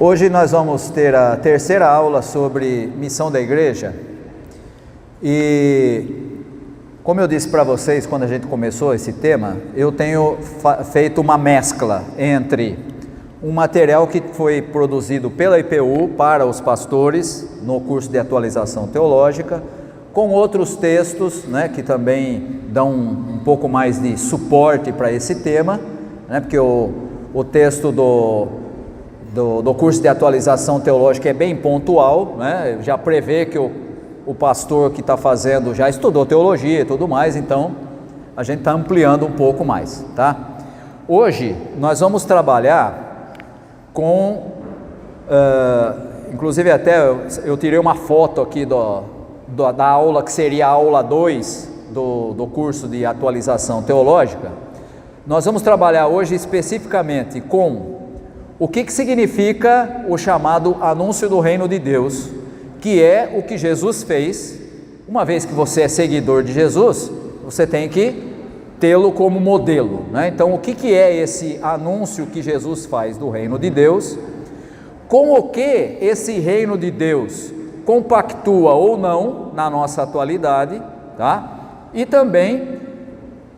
Hoje nós vamos ter a terceira aula sobre missão da igreja e, como eu disse para vocês quando a gente começou esse tema, eu tenho feito uma mescla entre um material que foi produzido pela IPU para os pastores no curso de atualização teológica, com outros textos, que também dão um pouco mais de suporte para esse tema, porque o texto do curso de atualização teológica é bem pontual, já prevê que o pastor que está fazendo já estudou teologia e tudo mais, então a gente está ampliando um pouco mais, tá? Hoje nós vamos trabalhar com, inclusive até eu tirei uma foto aqui da aula que seria a aula 2 do curso de atualização teológica. Nós vamos trabalhar hoje especificamente com o que significa o chamado anúncio do reino de Deus, que é o que Jesus fez. Uma vez que você é seguidor de Jesus, você tem que tê-lo como modelo, Então, o que é esse anúncio que Jesus faz do reino de Deus? Com o que esse reino de Deus compactua ou não na nossa atualidade, tá? E também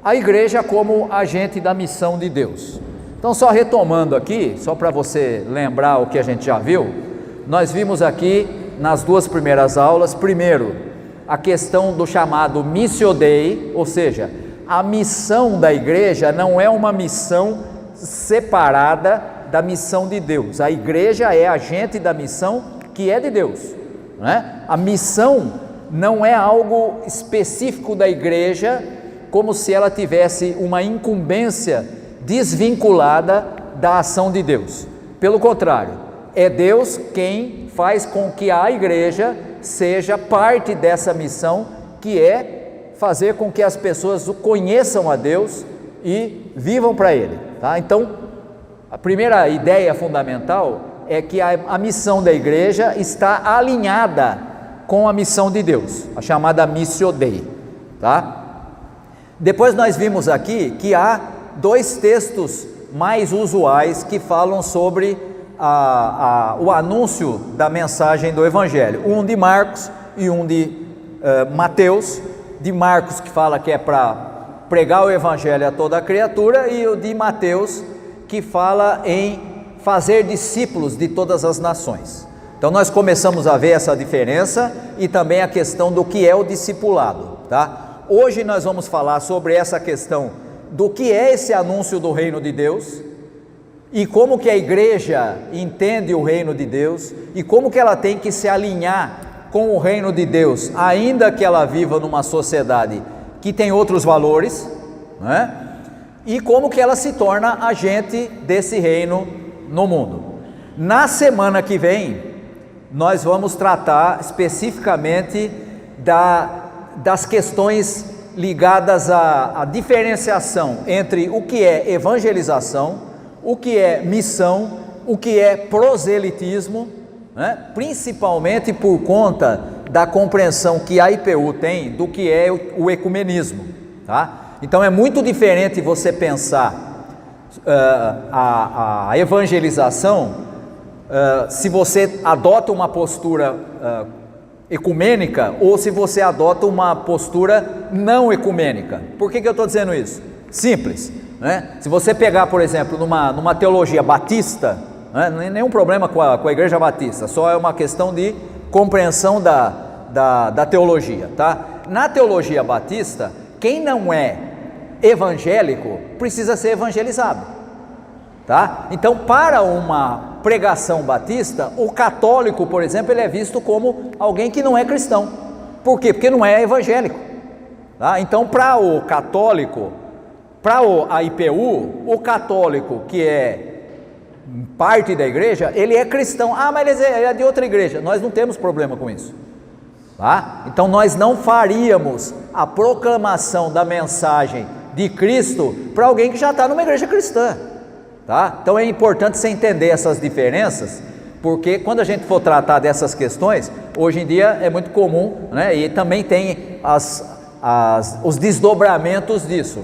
a igreja como agente da missão de Deus. Então, só retomando aqui, só para você lembrar o que a gente já viu, nós vimos aqui nas duas primeiras aulas, primeiro, a questão do chamado Missio Dei, ou seja, a missão da igreja não é uma missão separada da missão de Deus. A igreja é agente da missão que é de Deus, A missão não é algo específico da igreja, como se ela tivesse uma incumbência desvinculada da ação de Deus. Pelo contrário, é Deus quem faz com que a igreja seja parte dessa missão, que é fazer com que as pessoas conheçam a Deus e vivam para Ele, tá? Então, a primeira ideia fundamental é que a missão da igreja está alinhada com a missão de Deus, a chamada Missio Dei, tá? Depois nós vimos aqui que há dois textos mais usuais que falam sobre o anúncio da mensagem do Evangelho, um de Marcos e um de Mateus. De Marcos, que fala que é para pregar o Evangelho a toda a criatura, e o de Mateus, que fala em fazer discípulos de todas as nações. Então nós começamos a ver essa diferença e também a questão do que é o discipulado, tá? Hoje nós vamos falar sobre essa questão do que é esse anúncio do reino de Deus e como que a igreja entende o reino de Deus e como que ela tem que se alinhar com o reino de Deus, ainda que ela viva numa sociedade que tem outros valores, E como que ela se torna agente desse reino no mundo. Na semana que vem, nós vamos tratar especificamente das questões ligadas à diferenciação entre o que é evangelização, o que é missão, o que é proselitismo, principalmente por conta da compreensão que a IPU tem do que é o ecumenismo, tá? Então é muito diferente você pensar a evangelização se você adota uma postura ecumênica ou se você adota uma postura não ecumênica. Por que eu estou dizendo isso? Simples, Se você pegar, por exemplo, numa teologia batista, não é nenhum problema com a igreja batista, só é uma questão de compreensão da teologia, tá? Na teologia batista, quem não é evangélico precisa ser evangelizado, tá? Então, para uma pregação batista, o católico, por exemplo, ele é visto como alguém que não é cristão. Por quê? Porque não é evangélico, tá? Então, para o católico, para a IPU, o católico que é parte da igreja, ele é cristão. Mas ele é de outra igreja. Nós não temos problema com isso, tá? Então nós não faríamos a proclamação da mensagem de Cristo para alguém que já está numa igreja cristã, tá? Então é importante você entender essas diferenças, porque quando a gente for tratar dessas questões, hoje em dia é muito comum, e também tem os desdobramentos disso,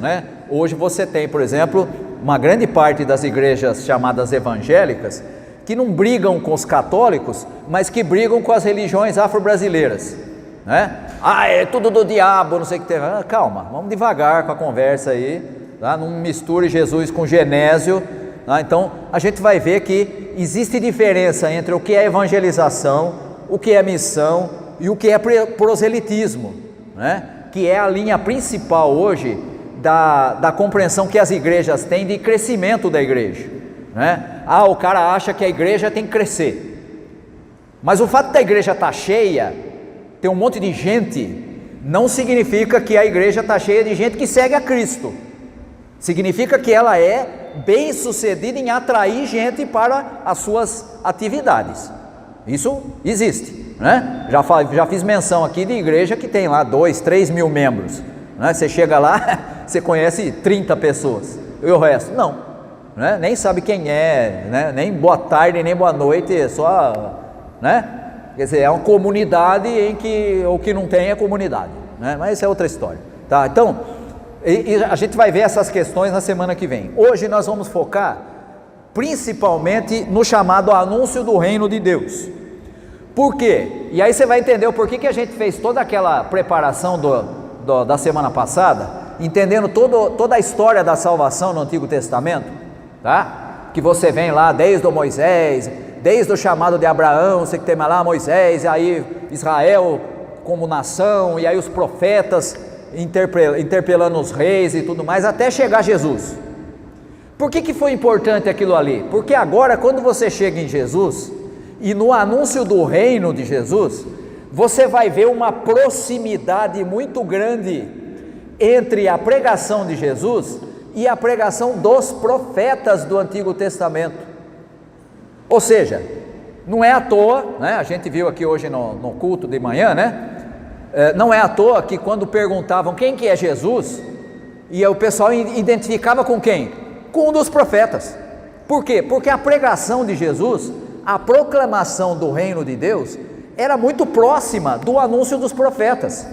Hoje você tem, por exemplo, uma grande parte das igrejas chamadas evangélicas que não brigam com os católicos, mas que brigam com as religiões afro-brasileiras, né? É tudo do diabo, não sei o que tem. Calma, vamos devagar com a conversa aí, tá? Não misture Jesus com Genésio, tá? Então a gente vai ver que existe diferença entre o que é evangelização, o que é missão e o que é proselitismo, né? Que é a linha principal hoje da compreensão que as igrejas têm de crescimento da igreja, né? O cara acha que a igreja tem que crescer, mas o fato da igreja estar cheia, ter um monte de gente, não significa que a igreja está cheia de gente que segue a Cristo. Significa que ela é bem sucedida em atrair gente para as suas atividades. Isso existe, né? Já fiz menção aqui de igreja que tem lá 2, 3 mil membros, né? Você chega lá, você conhece 30 pessoas, e o resto não, né? Nem sabe quem é, né? Nem boa tarde, nem boa noite, só, né? Quer dizer, é uma comunidade em que o que não tem é comunidade, né? Mas isso é outra história, tá? Então, a gente vai ver essas questões na semana que vem. Hoje nós vamos focar principalmente no chamado anúncio do reino de Deus. Por quê? E aí você vai entender o porquê que a gente fez toda aquela preparação da semana passada, entendendo toda a história da salvação no Antigo Testamento, tá? Que você vem lá desde o Moisés, desde o chamado de Abraão, você que tem lá Moisés, e aí Israel como nação, e aí os profetas interpelando os reis e tudo mais, até chegar Jesus. Por que foi importante aquilo ali? Porque agora, quando você chega em Jesus, e no anúncio do reino de Jesus, você vai ver uma proximidade muito grande entre a pregação de Jesus e a pregação dos profetas do Antigo Testamento. Ou seja, não é à toa, né? A gente viu aqui hoje no culto de manhã, né? Não é à toa que quando perguntavam quem que é Jesus, e o pessoal identificava com quem? Com um dos profetas. Por quê? Porque a pregação de Jesus, a proclamação do reino de Deus, era muito próxima do anúncio dos profetas.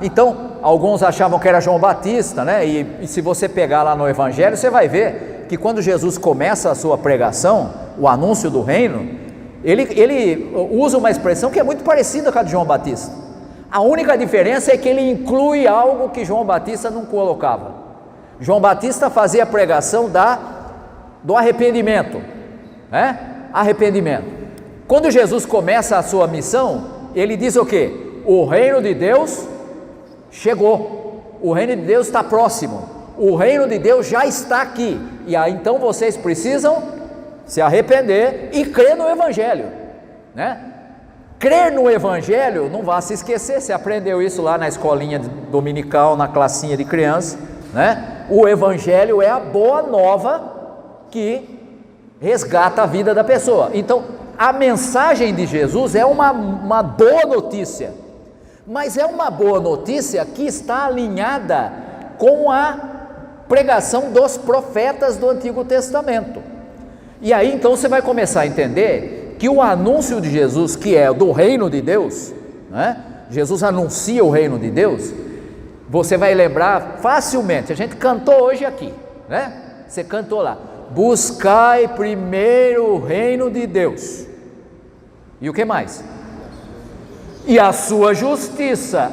Então, alguns achavam que era João Batista, né? E se você pegar lá no Evangelho, você vai ver que quando Jesus começa a sua pregação, o anúncio do reino, ele usa uma expressão que é muito parecida com a de João Batista. A única diferença é que ele inclui algo que João Batista não colocava. João Batista fazia a pregação do arrependimento, né? Arrependimento. Quando Jesus começa a sua missão, ele diz o quê? O reino de Deus chegou, o reino de Deus está próximo, o reino de Deus já está aqui, e aí então vocês precisam se arrepender e crer no Evangelho, né? Crer no Evangelho, não vá se esquecer, você aprendeu isso lá na escolinha dominical, na classinha de criança, né? O Evangelho é a boa nova que resgata a vida da pessoa. Então, a mensagem de Jesus é uma boa notícia, mas é uma boa notícia que está alinhada com a pregação dos profetas do Antigo Testamento. E aí então você vai começar a entender que o anúncio de Jesus, que é do reino de Deus, né? Jesus anuncia o reino de Deus, você vai lembrar facilmente, a gente cantou hoje aqui, né? Você cantou lá, buscai primeiro o reino de Deus, e o que mais? E a sua justiça.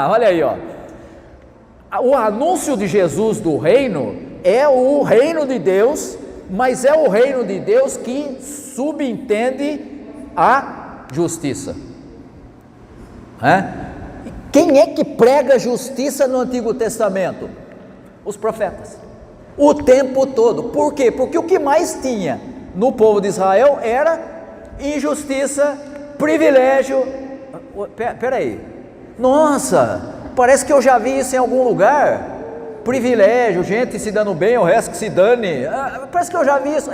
Olha aí, ó. O anúncio de Jesus do reino é o reino de Deus, mas é o reino de Deus que subentende a justiça. Quem é que prega justiça no Antigo Testamento? Os profetas, o tempo todo. Por quê? Porque o que mais tinha no povo de Israel era injustiça, privilégio. Peraí, nossa, parece que eu já vi isso em algum lugar. Privilégio, gente se dando bem, o resto que se dane. Parece que eu já vi isso.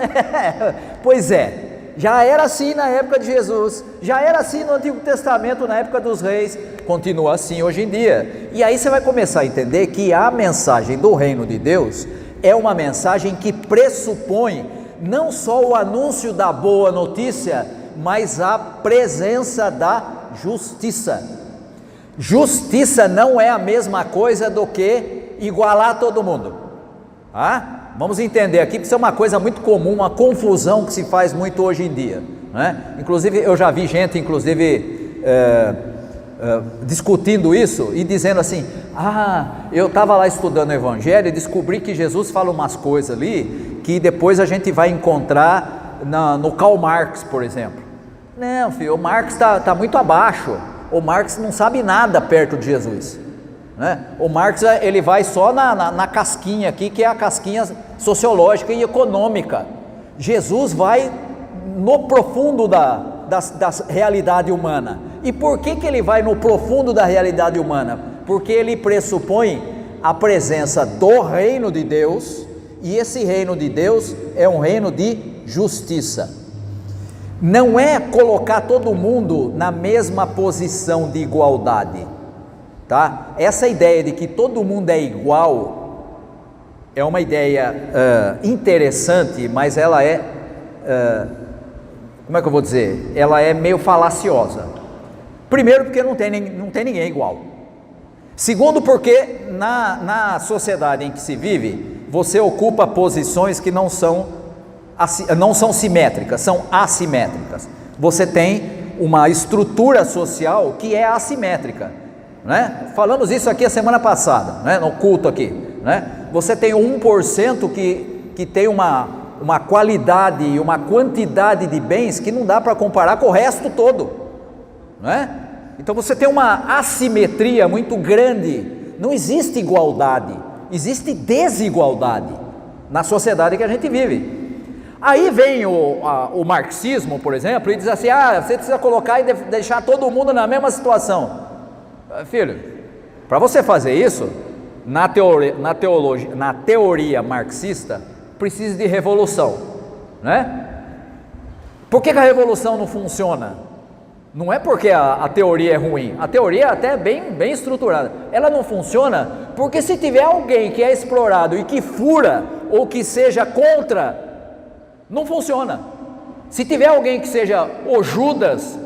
Pois é, já era assim na época de Jesus, já era assim no Antigo Testamento, na época dos reis, continua assim hoje em dia. E aí você vai começar a entender que a mensagem do reino de Deus é uma mensagem que pressupõe não só o anúncio da boa notícia, mas a presença da justiça. Justiça não é a mesma coisa do que igualar todo mundo, Vamos entender aqui, porque isso é uma coisa muito comum, uma confusão que se faz muito hoje em dia, né? Inclusive, eu já vi gente, discutindo isso e dizendo assim: eu estava lá estudando o Evangelho e descobri que Jesus fala umas coisas ali que depois a gente vai encontrar no Karl Marx, por exemplo. Não, filho, o Marx está muito abaixo. O Marx não sabe nada perto de Jesus, né? O Marx, ele vai só na casquinha aqui, que é a casquinha sociológica e econômica. Jesus vai no profundo da realidade humana. E por que ele vai no profundo da realidade humana? Porque ele pressupõe a presença do reino de Deus, e esse reino de Deus é um reino de justiça. Não é colocar todo mundo na mesma posição de igualdade, tá? Essa ideia de que todo mundo é igual é uma ideia interessante, mas ela é, como é que eu vou dizer? Ela é meio falaciosa. Primeiro, porque não tem ninguém igual. Segundo, porque na sociedade em que se vive, você ocupa posições que não são simétricas, são assimétricas. Você tem uma estrutura social que é assimétrica, né? Falamos isso aqui a semana passada, né? No culto aqui, né? Você tem 1% que tem uma qualidade e uma quantidade de bens que não dá para comparar com o resto todo, né? Então você tem uma assimetria muito grande. Não existe igualdade, existe desigualdade na sociedade que a gente vive. Aí vem o marxismo, por exemplo, e diz assim: você precisa colocar e deixar todo mundo na mesma situação. Filho, para você fazer isso, na teoria marxista, precisa de revolução, né? Por que a revolução não funciona? Não é porque a teoria é ruim, a teoria é até bem estruturada. Ela não funciona porque se tiver alguém que é explorado e que fura ou que seja contra, não funciona. Se tiver alguém que seja o Judas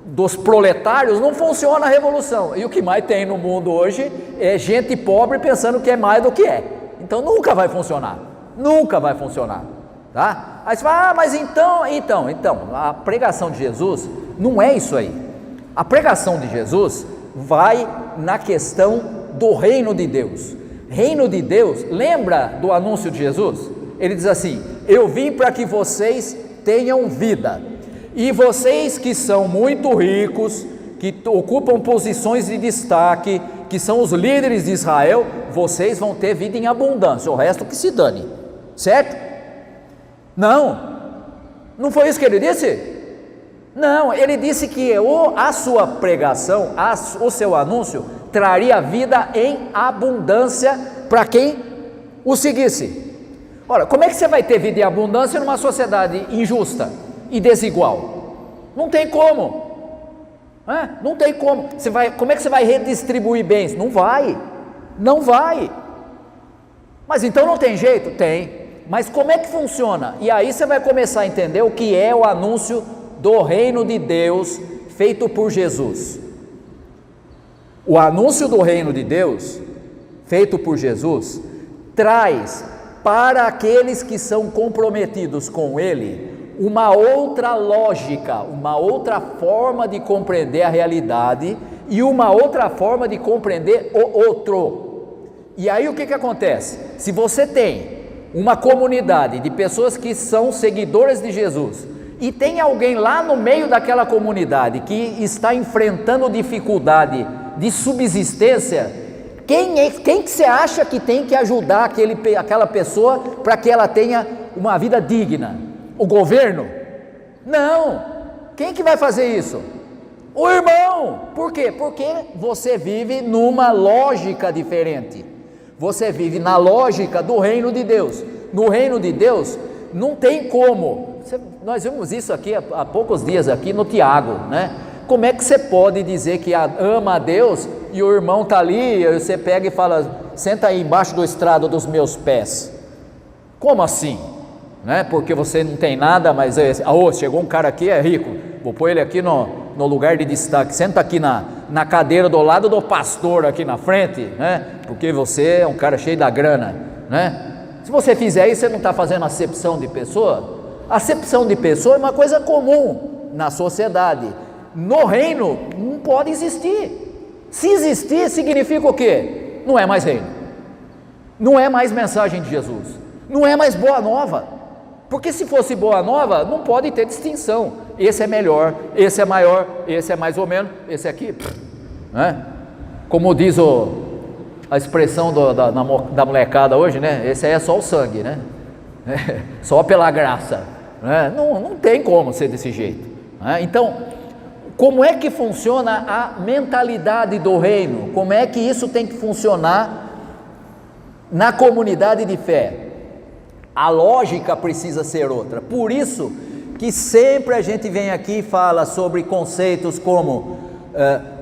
dos proletários, não funciona a revolução. E o que mais tem no mundo hoje é gente pobre pensando que é mais do que é. Então nunca vai funcionar, tá? Aí você fala: mas então, a pregação de Jesus não é isso aí. A pregação de Jesus vai na questão do reino de Deus. Reino de Deus, lembra do anúncio de Jesus? Ele diz assim: eu vim para que vocês tenham vida, e vocês que são muito ricos, que ocupam posições de destaque, que são os líderes de Israel, vocês vão ter vida em abundância, o resto que se dane, certo? Não foi isso que ele disse? Não, ele disse que a sua pregação, o seu anúncio, traria vida em abundância para quem o seguisse. Ora, como é que você vai ter vida em abundância numa sociedade injusta e desigual? Não tem como, não tem como. Como é que você vai redistribuir bens? Não vai. Mas então não tem jeito? Tem. Mas como é que funciona? E aí você vai começar a entender o que é o anúncio do reino de Deus feito por Jesus. O anúncio do reino de Deus feito por Jesus traz para aqueles que são comprometidos com ele uma outra lógica, uma outra forma de compreender a realidade e uma outra forma de compreender o outro. E aí o que acontece? Se você tem uma comunidade de pessoas que são seguidoras de Jesus e tem alguém lá no meio daquela comunidade que está enfrentando dificuldade de subsistência, quem que você acha que tem que ajudar aquela pessoa para que ela tenha uma vida digna? O governo? Não. Quem que vai fazer isso? O irmão. Por quê? Porque você vive numa lógica diferente. Você vive na lógica do reino de Deus. No reino de Deus não tem como. Nós vimos isso aqui há poucos dias aqui no Tiago, né? Como é que você pode dizer que ama a Deus e o irmão está ali, e você pega e fala: senta aí embaixo do estrado dos meus pés? Como assim? Né? Porque você não tem nada, mas chegou um cara aqui, é rico, vou pôr ele aqui no lugar de destaque, senta aqui na cadeira do lado do pastor aqui na frente, né? Porque você é um cara cheio da grana, né? Se você fizer isso, você não está fazendo acepção de pessoa? Acepção de pessoa é uma coisa comum na sociedade. No reino não pode existir. Se existir, significa o quê? Não é mais reino, não é mais mensagem de Jesus, não é mais boa nova. Porque se fosse boa nova, não pode ter distinção. Esse é melhor, esse é maior, esse é mais ou menos, esse aqui, né? Como diz a expressão da molecada hoje, né? Esse aí é só o sangue, né? Só pela graça, né? Não tem como ser desse jeito, né? Então, como é que funciona a mentalidade do reino? Como é que isso tem que funcionar na comunidade de fé? A lógica precisa ser outra. Por isso que sempre a gente vem aqui e fala sobre conceitos como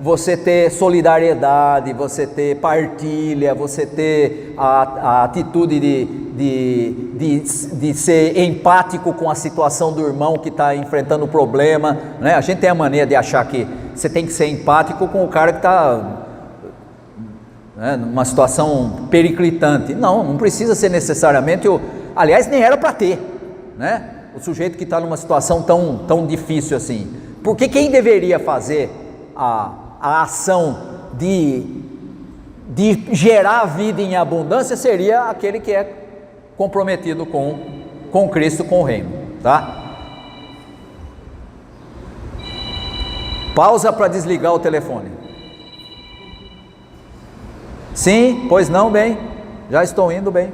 você ter solidariedade, você ter partilha, você ter a atitude de ser empático com a situação do irmão que está enfrentando o problema, né? A gente tem a mania de achar que você tem que ser empático com o cara que está, né, numa situação periclitante. Não precisa ser necessariamente aliás, nem era para ter, né? O sujeito que está numa situação tão difícil assim. Porque quem deveria fazer a ação de gerar vida em abundância seria aquele que é comprometido com Cristo, com o reino, tá? Pausa para desligar o telefone. Sim, pois não, bem, já estou indo bem.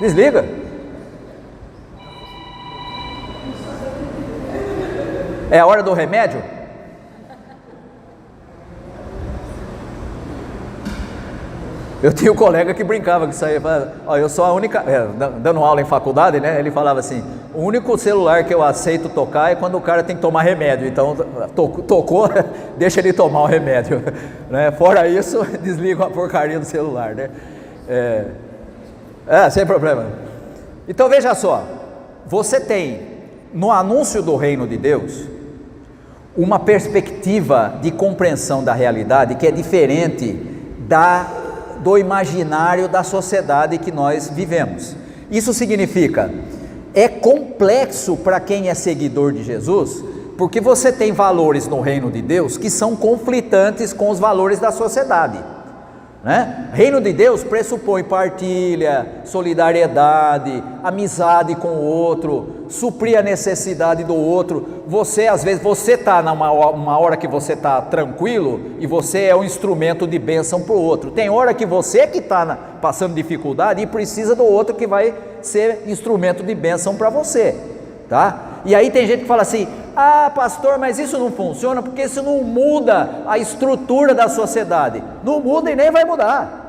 Desliga. É a hora do remédio? Eu tinha um colega que brincava com isso aí. Eu sou a única, dando aula em faculdade, né? Ele falava assim: o único celular que eu aceito tocar é quando o cara tem que tomar remédio. Então, tocou, deixa ele tomar o remédio, né? Fora isso, desliga a porcaria do celular, né? Sem problema. Então veja só, você tem no anúncio do reino de Deus uma perspectiva de compreensão da realidade que é diferente do imaginário da sociedade que nós vivemos. Isso significa, é complexo para quem é seguidor de Jesus, porque você tem valores no reino de Deus que são conflitantes com os valores da sociedade, né? Reino de Deus pressupõe partilha, solidariedade, amizade com o outro, suprir a necessidade do outro. Você, às vezes, você está numa hora que você está tranquilo e você é um instrumento de bênção para o outro. Tem hora que você que está passando dificuldade e precisa do outro que vai ser instrumento de bênção para você, tá? E aí tem gente que fala assim: pastor, mas isso não funciona porque isso não muda a estrutura da sociedade. Não muda e nem vai mudar.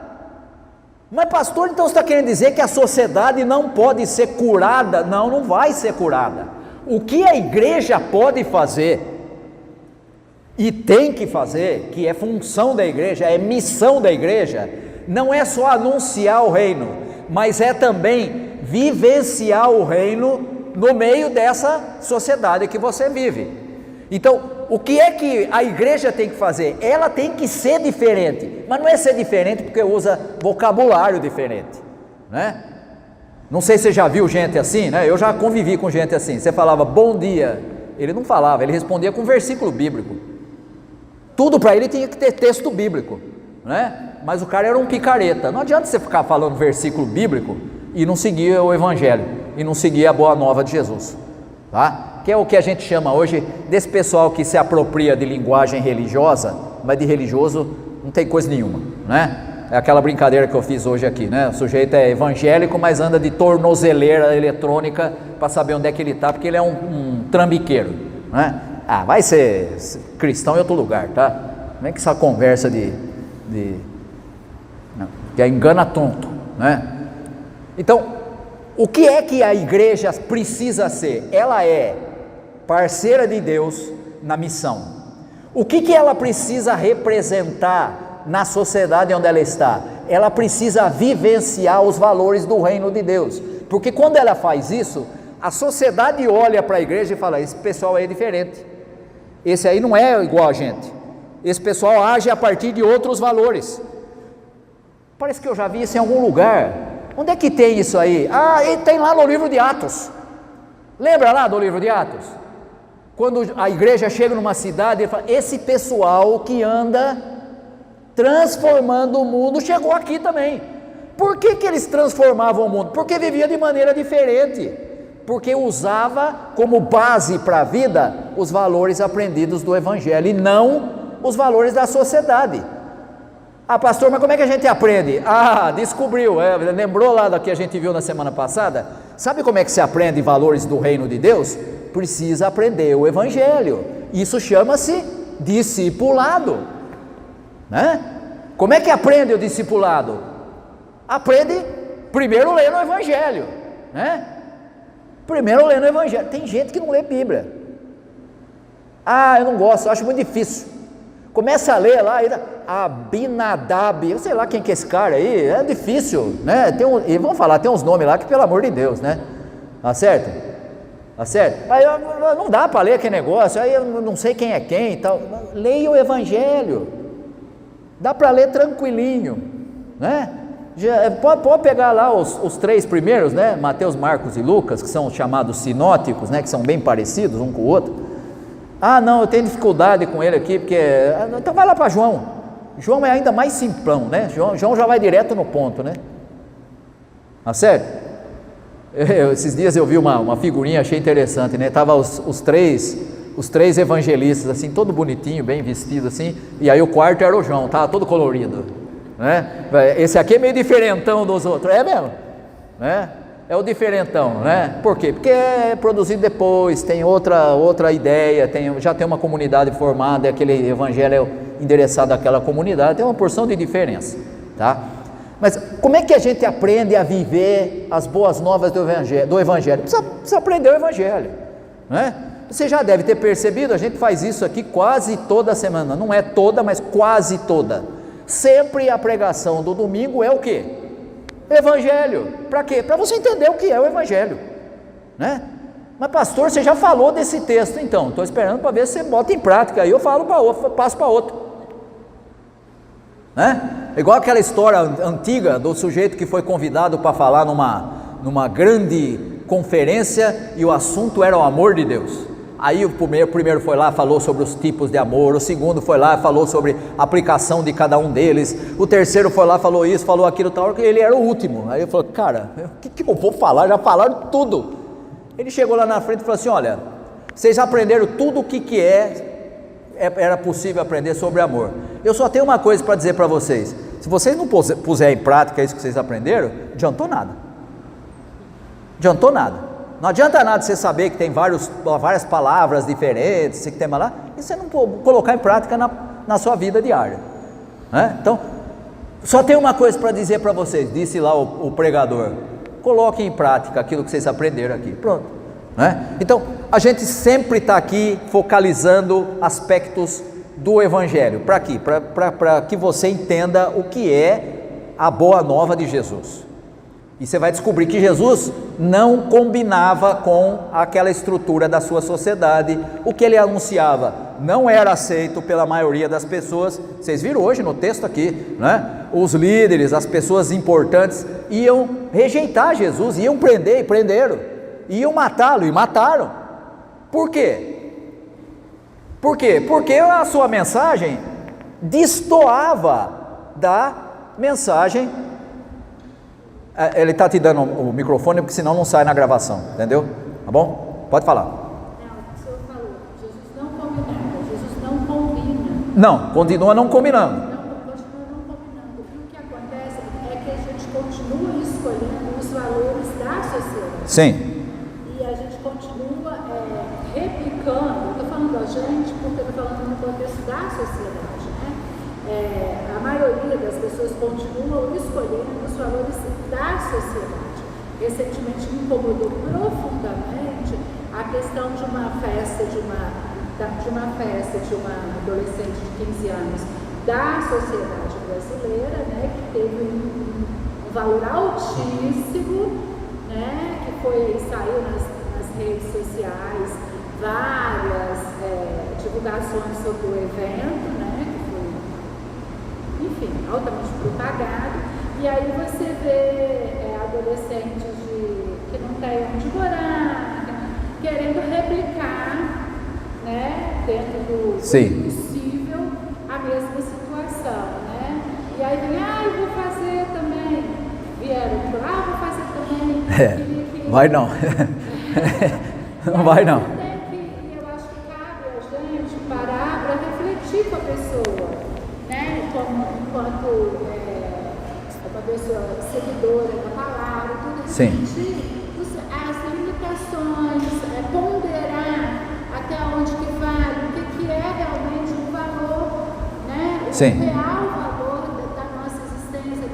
Mas pastor, então você está querendo dizer que a sociedade não pode ser curada? Não vai ser curada. O que a igreja pode fazer e tem que fazer, que é função da igreja, é missão da igreja, não é só anunciar o reino, mas é também vivenciar o reino no meio dessa sociedade que você vive. Então, o que é que a igreja tem que fazer? Ela tem que ser diferente, mas não é ser diferente porque usa vocabulário diferente, né? Não sei se você já viu gente assim, né? Eu já convivi com gente assim. Você falava bom dia, ele não falava, ele respondia com versículo bíblico. Tudo para ele tinha que ter texto bíblico, né? Mas o cara era um picareta. Não adianta você ficar falando versículo bíblico e não seguir o evangelho, e não seguir a boa nova de Jesus, tá? Que é o que a gente chama hoje desse pessoal que se apropria de linguagem religiosa, mas de religioso não tem coisa nenhuma, né? É aquela brincadeira que eu fiz hoje aqui, né? O sujeito é evangélico, mas anda de tornozeleira eletrônica para saber onde é que ele está, porque ele é um trambiqueiro, né? Vai ser cristão em outro lugar, tá? Não é que essa conversa que engana tonto, né? Então, o que é que a igreja precisa ser? Ela é parceira de Deus na missão. O que ela precisa representar na sociedade onde ela está? Ela precisa vivenciar os valores do reino de Deus, porque quando ela faz isso, a sociedade olha para a igreja e fala: esse pessoal aí é diferente, esse aí não é igual a gente, Esse pessoal age a partir de outros valores. Parece que eu já vi isso em algum lugar. Onde é que tem isso aí? Tem lá no livro de Atos. Lembra lá do livro de Atos? Quando a igreja chega numa cidade, ele fala: esse pessoal que anda transformando o mundo chegou aqui também. Por que eles transformavam o mundo? Porque vivia de maneira diferente, porque usava como base para a vida os valores aprendidos do Evangelho e não os valores da sociedade. Pastor, mas como é que a gente aprende? Descobriu, lembrou lá do que a gente viu na semana passada? Sabe como é que se aprende valores do reino de Deus? Precisa aprender o Evangelho. Isso chama-se discipulado, né? Como é que aprende o discipulado? Aprende primeiro lendo o Evangelho, né? Primeiro lendo o Evangelho. Tem gente que não lê Bíblia. Eu não gosto, eu acho muito difícil. Começa a ler lá, Abinadab, eu sei lá quem que é esse cara aí, é difícil, né? E vamos falar, tem uns nomes lá que, pelo amor de Deus, né? Tá certo? Aí não dá para ler aquele negócio, aí eu não sei quem é quem e tal. Leia o Evangelho, dá para ler tranquilinho, né? Pode pegar lá os três primeiros, né? Mateus, Marcos e Lucas, que são chamados sinóticos, né? Que são bem parecidos um com o outro. Não, eu tenho dificuldade com ele aqui, porque... Então vai lá para João. João é ainda mais simplão, né? João já vai direto no ponto, né? Tá certo? Esses dias eu vi uma figurinha, achei interessante, né? Tava os três evangelistas, assim, todo bonitinho, bem vestido, assim, e aí o quarto era o João, tava todo colorido, né? Esse aqui é meio diferentão dos outros, é mesmo, né? É o diferentão, né? Por quê? Porque é produzido depois, tem outra ideia, já tem uma comunidade formada, aquele evangelho é endereçado àquela comunidade, tem uma porção de diferença, tá? Mas como é que a gente aprende a viver as boas novas do evangelho? Precisa aprender o evangelho, né? Você já deve ter percebido, a gente faz isso aqui quase toda semana, não é toda, mas quase toda. Sempre a pregação do domingo é o quê? Evangelho. Para quê? Para você entender o que é o Evangelho, né? Mas pastor, você já falou desse texto, então estou esperando para ver se você bota em prática. Aí eu falo para outro, passo para outro, né? Igual aquela história antiga do sujeito que foi convidado para falar numa grande conferência e o assunto era o amor de Deus. Aí o primeiro foi lá, falou sobre os tipos de amor, o segundo foi lá, falou sobre a aplicação de cada um deles, o terceiro foi lá, falou isso, falou aquilo, tal, ele era o último. Aí eu falei: cara, o que eu vou falar? Já falaram tudo. Ele chegou lá na frente e falou assim: olha, vocês aprenderam tudo o que era possível aprender sobre amor. Eu só tenho uma coisa para dizer para vocês: se vocês não puserem em prática isso que vocês aprenderam, adiantou nada. Não adianta nada você saber que tem várias palavras diferentes, que tem lá, e você não colocar em prática na sua vida diária, né? Então, só tem uma coisa para dizer para vocês, disse lá o pregador: coloquem em prática aquilo que vocês aprenderam aqui, pronto, né? Então, a gente sempre está aqui focalizando aspectos do Evangelho, para quê? Para que você entenda o que é a boa nova de Jesus. E você vai descobrir que Jesus não combinava com aquela estrutura da sua sociedade. O que ele anunciava não era aceito pela maioria das pessoas. Vocês viram hoje no texto aqui, né? Os líderes, as pessoas importantes iam rejeitar Jesus, iam prender e prenderam, iam matá-lo e mataram. Por quê? Porque a sua mensagem destoava da mensagem. Ele está te dando o microfone, porque senão não sai na gravação, entendeu? Tá bom? Pode falar. O senhor falou, Jesus não combinava, Jesus não combina. Não, continua não combinando. Continua não combinando. E o que acontece é que a gente continua escolhendo os valores da sociedade. Sim. E a gente continua replicando, estou falando da gente, porque estou falando no contexto da sociedade, né? A maioria das pessoas continuam escolhendo os valores da sociedade. Recentemente me incomodou profundamente a questão de uma festa de uma adolescente de 15 anos da sociedade brasileira, né, que teve um valor altíssimo, né, que saiu nas redes sociais várias divulgações sobre o evento, né, enfim, altamente propagado. E aí você vê adolescentes que não têm onde morar, querendo replicar, né, dentro do possível, a mesma situação, né? E aí vem, eu vou fazer também. Vieram por vou fazer também. Vai não. Não vai não. Eu acho que cabe a gente parar para refletir com a pessoa, né? Enquanto uma pessoa seguidora da palavra, tudo isso. Sim. As limitações, ponderar até onde que vale, o que é realmente um valor, né? O real valor da nossa existência,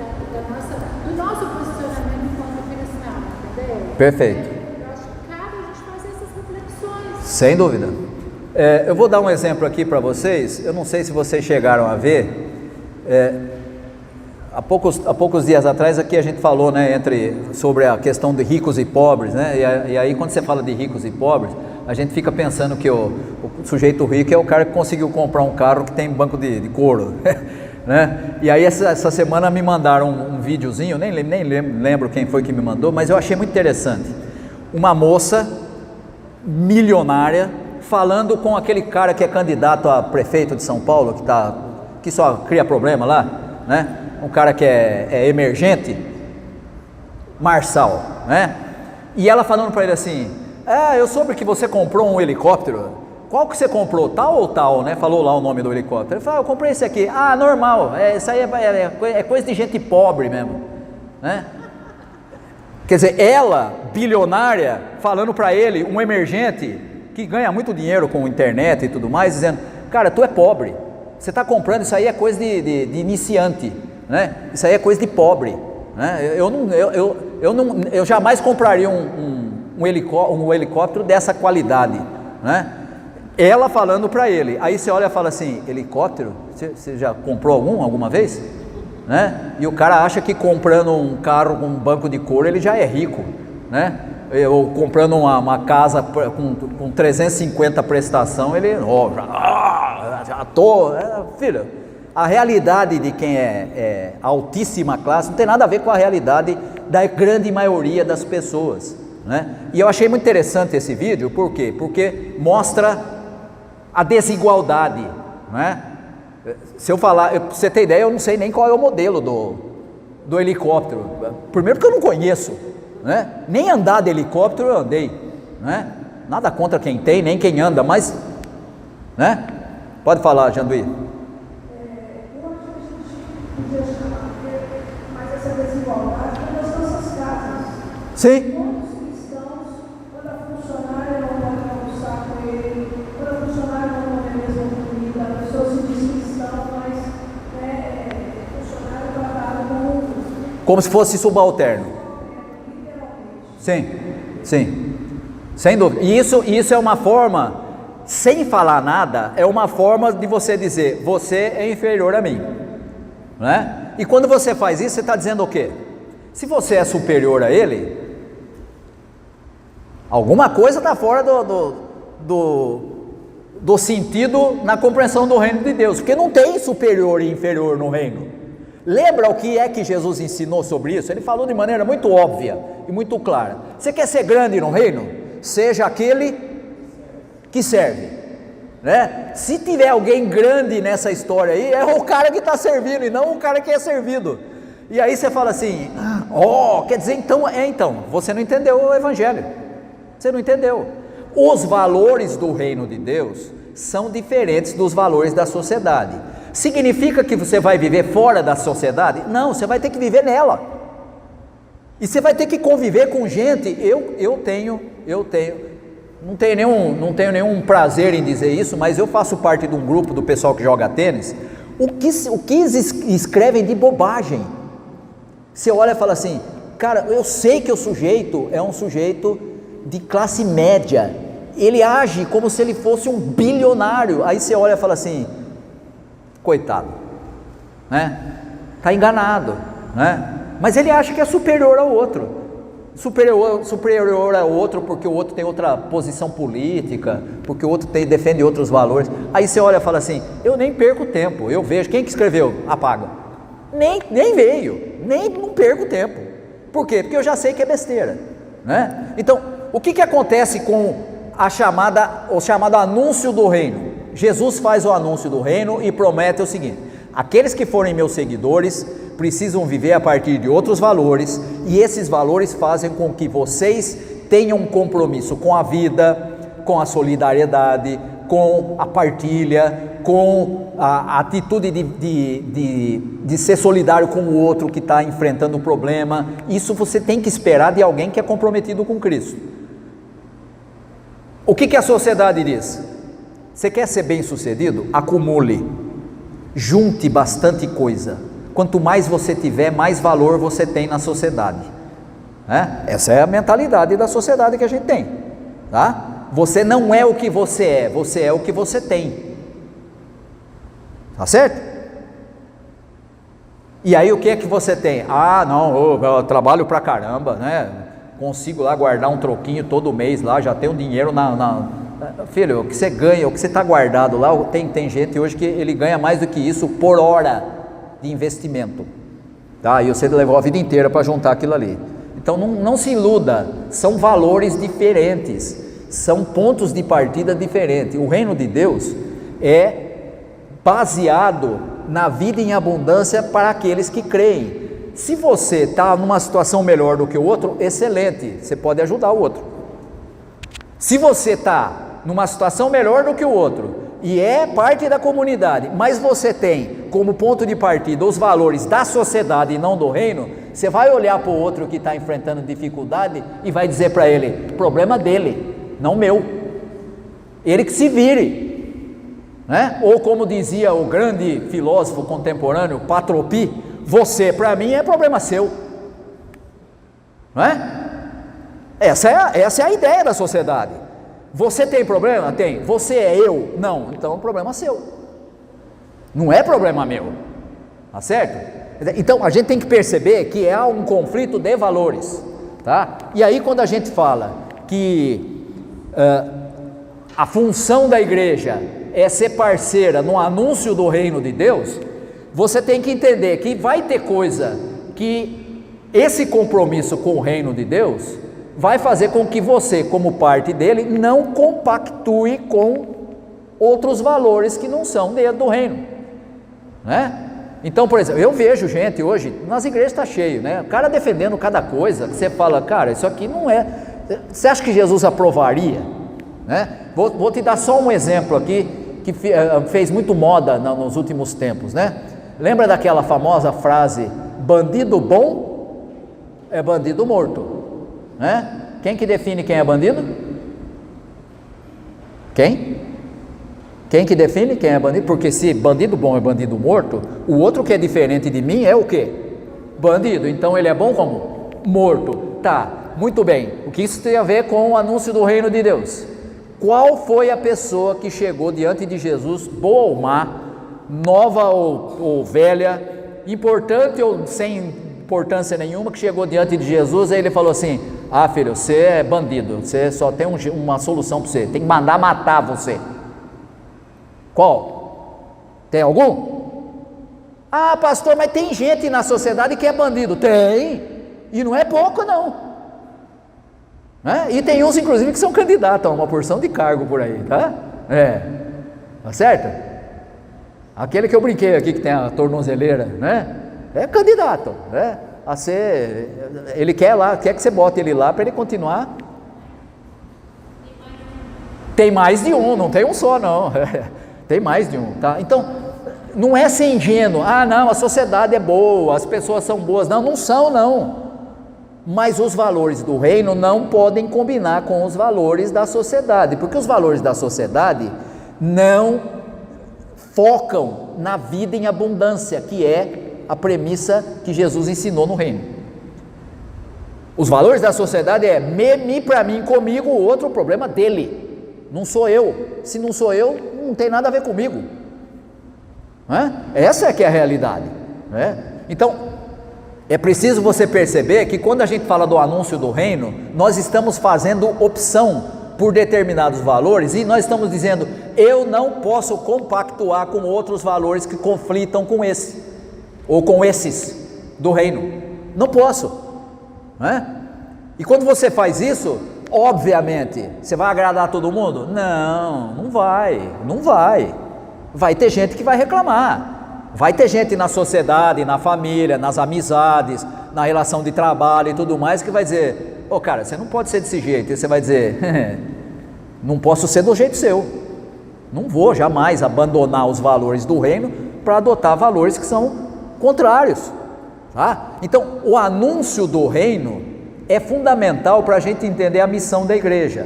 do nosso posicionamento enquanto cristão, entendeu? Perfeito. Eu acho que cabe a gente fazer essas reflexões. Sem dúvida. Eu vou dar um exemplo aqui para vocês. Eu não sei se vocês chegaram a ver. Há poucos dias atrás aqui a gente falou, né, sobre a questão de ricos e pobres, né? E aí quando você fala de ricos e pobres, a gente fica pensando que o sujeito rico é o cara que conseguiu comprar um carro que tem banco de couro, né? E aí essa semana me mandaram um videozinho, nem lembro quem foi que me mandou, mas eu achei muito interessante. Uma moça milionária falando com aquele cara que é candidato a prefeito de São Paulo, que só cria problema lá, né? Um cara que é emergente, Marçal, né? E ela falando para ele assim, eu soube que você comprou um helicóptero. Qual que você comprou? Tal ou tal, né? Falou lá o nome do helicóptero. Ele falou, eu comprei esse aqui. Normal, isso aí é coisa de gente pobre mesmo, né? Quer dizer, ela, bilionária, falando para ele, um emergente, que ganha muito dinheiro com internet e tudo mais, dizendo, cara, tu é pobre, você está comprando, isso aí é coisa de iniciante, né? Isso aí é coisa de pobre, né? Eu jamais compraria um helicóptero dessa qualidade, né? Ela falando para ele, aí você olha e fala assim, helicóptero? Você já comprou alguma vez? Né? E o cara acha que comprando um carro com um banco de couro ele já é rico, né? Ou comprando uma casa com 350 prestação, ele já tô, filho. A realidade de quem é altíssima classe não tem nada a ver com a realidade da grande maioria das pessoas, né? E eu achei muito interessante esse vídeo, por quê? Porque mostra a desigualdade, né? Se eu falar, pra você ter ideia, eu não sei nem qual é o modelo do helicóptero. Primeiro que eu não conheço, né? Nem andar de helicóptero eu andei, né? Nada contra quem tem, nem quem anda, mas, né? Pode falar, Janduí. Eu acho que a gente podia chamar mais essa desigualdade nas nossas casas. Sim. Muitos cristãos, quando a funcionária não pode almoçar com ele, quando a funcionária não come a mesma comida, a pessoa se diz cristão, mas o funcionário é tratado como se fosse subalterno. Sim, sim, sem dúvida. E isso é uma forma, sem falar nada, é uma forma de você dizer, você é inferior a mim, né? E quando você faz isso, você está dizendo o quê? Se você é superior a ele, alguma coisa está fora do sentido na compreensão do reino de Deus, porque não tem superior e inferior no reino. Lembra o que é que Jesus ensinou sobre isso? Ele falou de maneira muito óbvia e muito clara. Você quer ser grande no reino? Seja aquele que serve, né? Se tiver alguém grande nessa história aí, é o cara que está servindo e não o cara que é servido. E aí você fala assim, quer dizer, então, você não entendeu o evangelho, você não entendeu. Os valores do reino de Deus são diferentes dos valores da sociedade. Significa que você vai viver fora da sociedade? Não, você vai ter que viver nela. E você vai ter que conviver com gente. Não tenho nenhum prazer em dizer isso, mas eu faço parte de um grupo do pessoal que joga tênis. O que escrevem de bobagem? Você olha e fala assim, cara, eu sei que o sujeito é um sujeito de classe média, ele age como se ele fosse um bilionário. Aí você olha e fala assim, coitado, né? Está enganado, né? Mas ele acha que é superior ao outro, superior ao outro porque o outro tem outra posição política, porque o outro defende outros valores. Aí você olha e fala assim, eu nem perco tempo, eu vejo, quem que escreveu? Apaga, Nem veio, nem não perco tempo. Por quê? Porque eu já sei que é besteira, né? Então, o que acontece com o chamado anúncio do reino? Jesus faz o anúncio do reino e promete o seguinte: aqueles que forem meus seguidores precisam viver a partir de outros valores, e esses valores fazem com que vocês tenham um compromisso com a vida, com a solidariedade, com a partilha, com a atitude de ser solidário com o outro que está enfrentando um problema. Isso você tem que esperar de alguém que é comprometido com Cristo. O que a sociedade diz? Você quer ser bem sucedido? Acumule, junte bastante coisa. Quanto mais você tiver, mais valor você tem na sociedade, né? Essa é a mentalidade da sociedade que a gente tem, tá? Você não é o que você é o que você tem, tá certo? E aí o que é que você tem? Ah, não, eu trabalho pra caramba, né? Consigo lá guardar um troquinho todo mês lá, já tenho dinheiro Filho, o que você ganha, o que você está guardado lá, tem gente hoje que ele ganha mais do que isso por hora de investimento, tá? E você levou a vida inteira para juntar aquilo ali. Então não se iluda, são valores diferentes, são pontos de partida diferentes. O reino de Deus é baseado na vida em abundância para aqueles que creem. Se você está numa situação melhor do que o outro, excelente, você pode ajudar o outro. Se você está numa situação melhor do que o outro e é parte da comunidade, mas você tem como ponto de partida os valores da sociedade e não do reino, você vai olhar para o outro que está enfrentando dificuldade e vai dizer para ele: problema dele, não meu, ele que se vire, né? Ou como dizia o grande filósofo contemporâneo Patropi: você para mim é problema seu, não é? Essa é a ideia da sociedade. Você tem problema? Tem. Você é eu? Não. Então é um problema seu, não é problema meu, tá certo? Então a gente tem que perceber que há um conflito de valores, tá? E aí quando a gente fala que a função da igreja é ser parceira no anúncio do reino de Deus, você tem que entender que vai ter coisa que esse compromisso com o reino de Deus vai fazer com que você, como parte dele, não compactue com outros valores que não são dentro do reino, né? Então, por exemplo, eu vejo gente hoje, nas igrejas está cheio, né? O cara defendendo cada coisa, que você fala: cara, isso aqui não é... Você acha que Jesus aprovaria, né? Vou te dar só um exemplo aqui, que fez muito moda nos últimos tempos, né? Lembra daquela famosa frase: bandido bom é bandido morto, né? Quem que define quem é bandido? Quem que define quem é bandido? Porque se bandido bom é bandido morto, o outro que é diferente de mim é o quê? Bandido. Então ele é bom como? Morto. Tá, muito bem. O que isso tem a ver com o anúncio do reino de Deus? Qual foi a pessoa que chegou diante de Jesus, boa ou má, nova ou velha, importante ou sem importância nenhuma, que chegou diante de Jesus, aí ele falou assim: ah, filho, você é bandido, você só tem uma solução para você, tem que mandar matar você. Qual? Tem algum? Ah, pastor, mas tem gente na sociedade que é bandido. Tem, e não é pouco não, né? E tem uns inclusive que são candidatos a uma porção de cargo por aí, tá? Tá certo? Aquele que eu brinquei aqui, que tem a tornozeleira, né? É candidato, né? A ser, ele quer que você bote ele lá para ele continuar. Tem mais de um, não tem um só não, tem mais de um, tá? Então, não é ser ingênuo: ah não, a sociedade é boa, as pessoas são boas. Não são não, mas os valores do reino não podem combinar com os valores da sociedade, porque os valores da sociedade não focam na vida em abundância, que é a premissa que Jesus ensinou no reino. Os valores da sociedade é me, para mim, comigo, o outro, o problema dele, não sou eu. Se não sou eu, não tem nada a ver comigo, né? Essa é que é a realidade, né? Então é preciso você perceber que quando a gente fala do anúncio do reino, nós estamos fazendo opção por determinados valores, e nós estamos dizendo: eu não posso compactuar com outros valores que conflitam com esse. ou com esses do reino. Não posso, né? E quando você faz isso, obviamente, você vai agradar todo mundo? Não, não vai. Vai ter gente que vai reclamar, vai ter gente na sociedade, na família, nas amizades, na relação de trabalho e tudo mais, que vai dizer: ô cara, você não pode ser desse jeito. E você vai dizer: não posso ser do jeito seu, não vou jamais abandonar os valores do reino para adotar valores que são contrários, tá? Então, o anúncio do reino é fundamental para a gente entender a missão da igreja,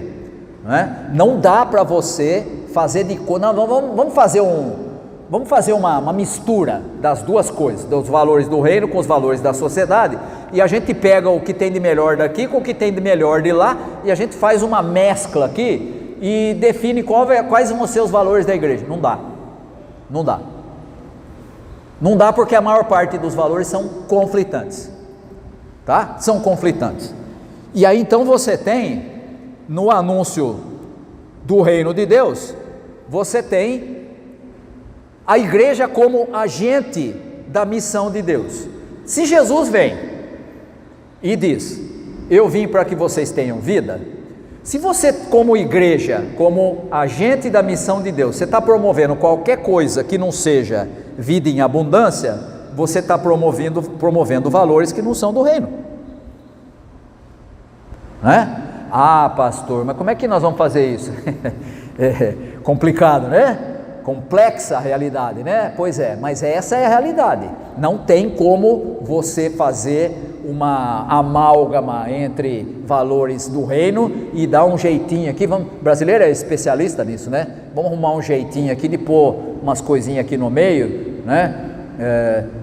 né? Não dá para você fazer vamos fazer uma mistura das duas coisas, dos valores do reino com os valores da sociedade, e a gente pega o que tem de melhor daqui com o que tem de melhor de lá, e a gente faz uma mescla aqui e define quais vão ser os valores da igreja. Não dá porque a maior parte dos valores são conflitantes, tá? São conflitantes. E aí então você tem, no anúncio do reino de Deus, você tem a igreja como agente da missão de Deus. Se Jesus vem e diz: eu vim para que vocês tenham vida, se você, como igreja, como agente da missão de Deus, você está promovendo qualquer coisa que não seja vida em abundância, você está promovendo valores que não são do reino, né? Ah, pastor, mas como é que nós vamos fazer isso? É complicado, né? Complexa a realidade, né? Pois é, mas essa é a realidade. Não tem como você fazer uma amálgama entre valores do reino e dar um jeitinho aqui. Brasileiro é especialista nisso, né? Vamos arrumar um jeitinho aqui de pôr umas coisinhas aqui no meio, né?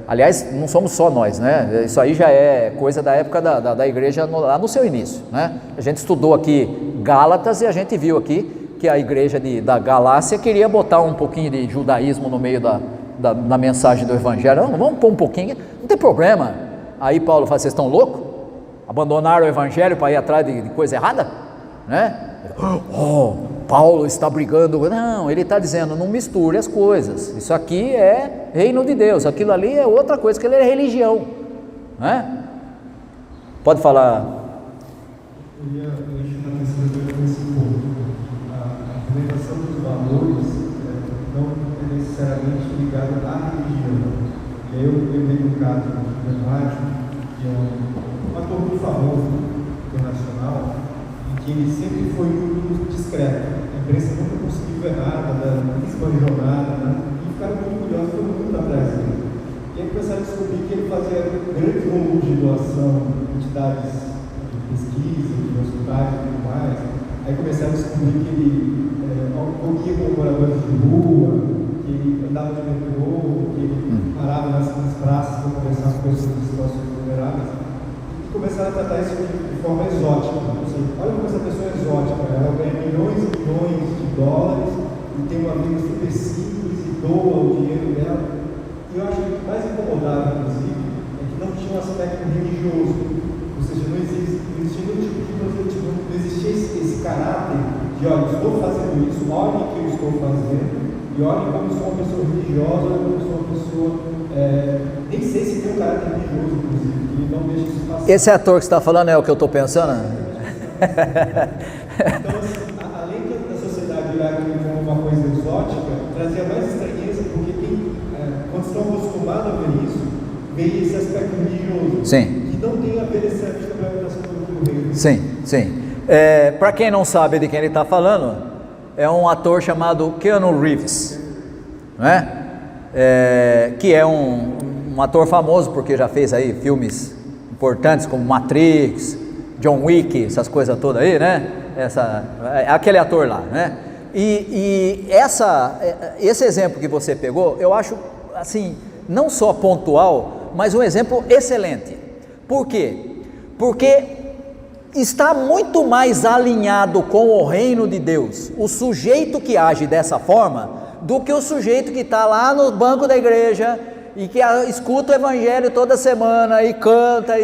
Aliás, não somos só nós, né? Isso aí já é coisa da época da igreja lá no seu início, né? A gente estudou aqui Gálatas e a gente viu aqui que a igreja da Galácia queria botar um pouquinho de judaísmo no meio da mensagem do evangelho. Não, vamos pôr um pouquinho, não tem problema. Aí Paulo fala: vocês estão loucos? Abandonaram o evangelho para ir atrás de coisa errada, né? Paulo está brigando. Não, ele está dizendo: não misture as coisas, isso aqui é reino de Deus, aquilo ali é outra coisa, aquilo é religião, né? Pode falar. Eu ia chamar a atenção nesse ponto. A implementação dos valores não é necessariamente ligada à religião. E aí eu dei um caso emblemático, que é um ator muito famoso internacional, em que ele sempre foi muito discreto. A imprensa nunca conseguiu ver nada, esbanjou nada, né? E ficaram muito curiosos, foram muito atrás dele. E aí começaram a descobrir que ele fazia grandes volumes de doação de entidades de pesquisa, de hospitais e tudo mais. Aí começaram a descobrir que ele acolhia com moradores de rua, que ele andava de metrô, que ele parava nas praças para conversar com pessoas em situações vulneráveis. E começaram a tratar isso de forma exótica. Olha como essa pessoa é exótica, ela ganha milhões e milhões de dólares e tem uma vida super simples e doa o dinheiro dela. E eu acho que o que mais incomodava, inclusive, é que não tinha um aspecto religioso. Ou seja, não existia nenhum tipo de proselitismo, não existia esse caráter de: olha, estou fazendo isso, olhem o que eu estou fazendo, e olhem como eu sou uma pessoa religiosa, como eu sou uma pessoa, nem sei se tem um caráter religioso, inclusive, que não deixa isso passar. Esse ator que você está falando é o que eu estou pensando? Então, assim, além da sociedade olhar aquilo como uma coisa exótica, trazia mais estranheza, porque quando estão acostumados a ver isso, vê esse aspecto religioso. Sim. Que não tem a ver necessariamente com a implementação do reino. Sim. Para quem não sabe de quem ele está falando, é um ator chamado Keanu Reeves, né? Que é um ator famoso porque já fez aí filmes importantes como Matrix, John Wick, essas coisas todas aí, né? Aquele ator lá, né? E esse exemplo que você pegou, eu acho assim, não só pontual, mas um exemplo excelente. Por quê? Porque está muito mais alinhado com o reino de Deus o sujeito que age dessa forma do que o sujeito que está lá no banco da igreja e que escuta o evangelho toda semana e canta